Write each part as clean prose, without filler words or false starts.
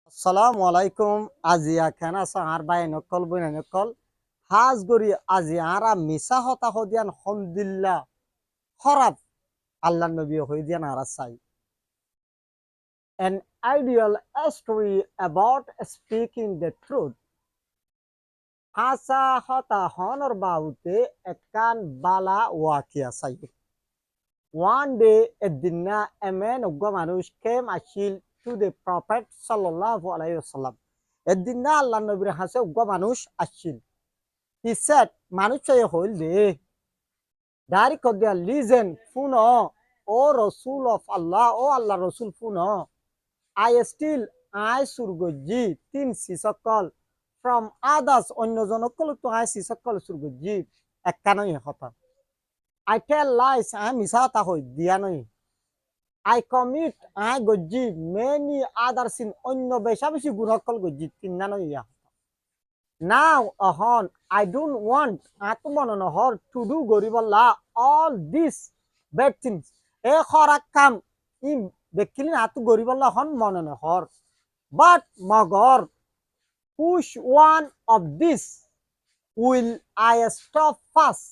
আসসালামু আলাইকুম। আজি খানা সাহার বাই নকল বইনা নকল হাজ গরি আজি আরা মিসা হতা হদিয়ান হমদুল্লাহ খরাব আল্লাহ নবী হইদিয়ান আরা চাই an ideal story about speaking the truth হাসা হতা হনর বাউতে একান বালা ওয়াকিয়া চাই one day এদিনা a man উগ্র মানুষ came ashil to the prophet sallallahu alaihi wasallam এদিনা আল্লাহ নবীর হাসে উগ্র মানুষ আসছিল he said মানুষ হইল রে ডাইরেক্ট দিয়া লিজেন শুনো ও রসুল অফ আল্লাহ ও আল্লাহ রসুল শুনো আই সুরগজি তিন সিসকল ফ্রম আদার্স অন্য জনকল তো I সিসকল সুরগজি একানই Hota I tell lies I মিছা হতা হই দিয়া নই আই কমিট আই গজি মেনি আদার সিন অন্য বেশা বেশি গুণকল গজি তিন নই ইয়া Now, ahon, I don't want atumononahor to do goriballa all these bad things. E khorakam in bekilin atu goriballa hon mononohor. But magor, which one of this will I stop first?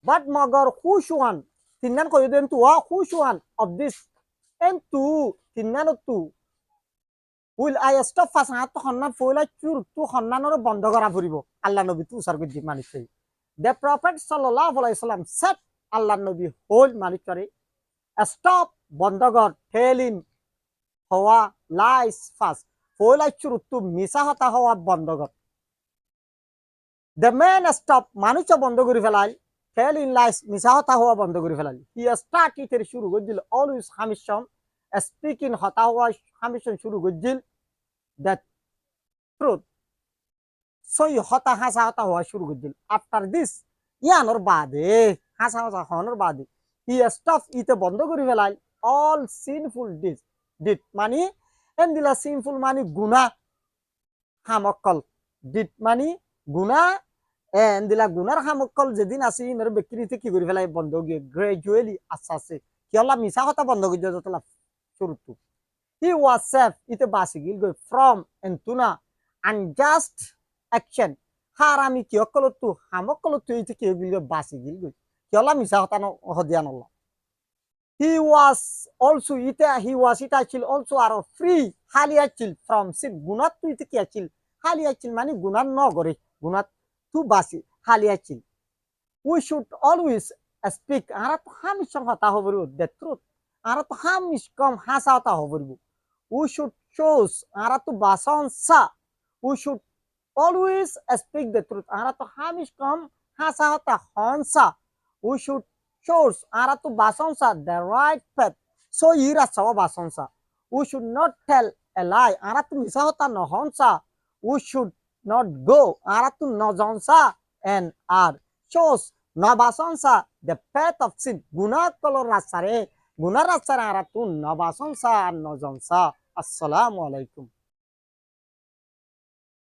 But magor, which one? Tinan ko yun to which one of this? And two, tinan to. Will I stop ফাস হাত হন্নান ফইলা চুর তু হন্নানর বন্ধ করা ফুরিব আল্লাহ নবী তু উসার গজি মানিস দ্য প্রফেট সাল্লাল্লাহু আলাইহি সাল্লাম সেড আল্লাহ নবী হোল মানিস করে স্টপ বন্ধ কর টেলিং হওয়া লাইস ফাস ফইলা চুর তু মিছা হতা হওয়া বন্ধ কর দ্য ম্যান স্টপ মানুষ বন্ধ করে ফেলাই টেলিং লাইস মিছা হতা হওয়া বন্ধ করে ফেলাই হি স্টার্টেড এর শুরু করছিল অলওয়েজ হামিশন স্পিকিং হতা হওয়া হামিশন শুরু করছিল the truth সই হতা হাসা হতা হওয়া শুরু করে দিল আফটার দিস ইয়ানোর বাদে হাসা হাসা হওয়ানোর বাদে হি স্টপ ইতে বন্ধ করে ফেলাই অল সিনফুল ডিড মানে এন্দিলা সিনফুল মানে গুনাহ হামকল ডিড মানে গুনাহ এন্দিলা গুনার হামকল যেদিন আছে ইনর ব্যক্তিতে কি করে ফেলাই বন্ধ গিয়ে গ্রাজুয়ালি আস্তে আস্তে কি হলা মিছা হতা বন্ধ করে দিল যতলা শুরুতে he was safe ite basi gil go from entuna unjust action harami ki okolotu hamokolotu ite ki gil go basi gil go kiola misa hotano hodian Allah he was ita chil also are free halia chil from sin gunat tu ite ki achil halia chil mani gunat no gore gunat tu basi halia chil we should always speak ara to hamish hota hobru the truth ara to hamish kom hasa hota hobru we should choose aratu basonsa we should always speak the truth aratu hamish kom hasa hota honsa we should choose aratu basonsa the right path so ira sawa basonsa we should not tell a lie aratu misa hota no honsa we should not go aratu no jonsa and are choose no basonsa the path of sin guna kolor rasare guna rasare aratu no basonsa no jonsa আসসালামু আলাইকুম।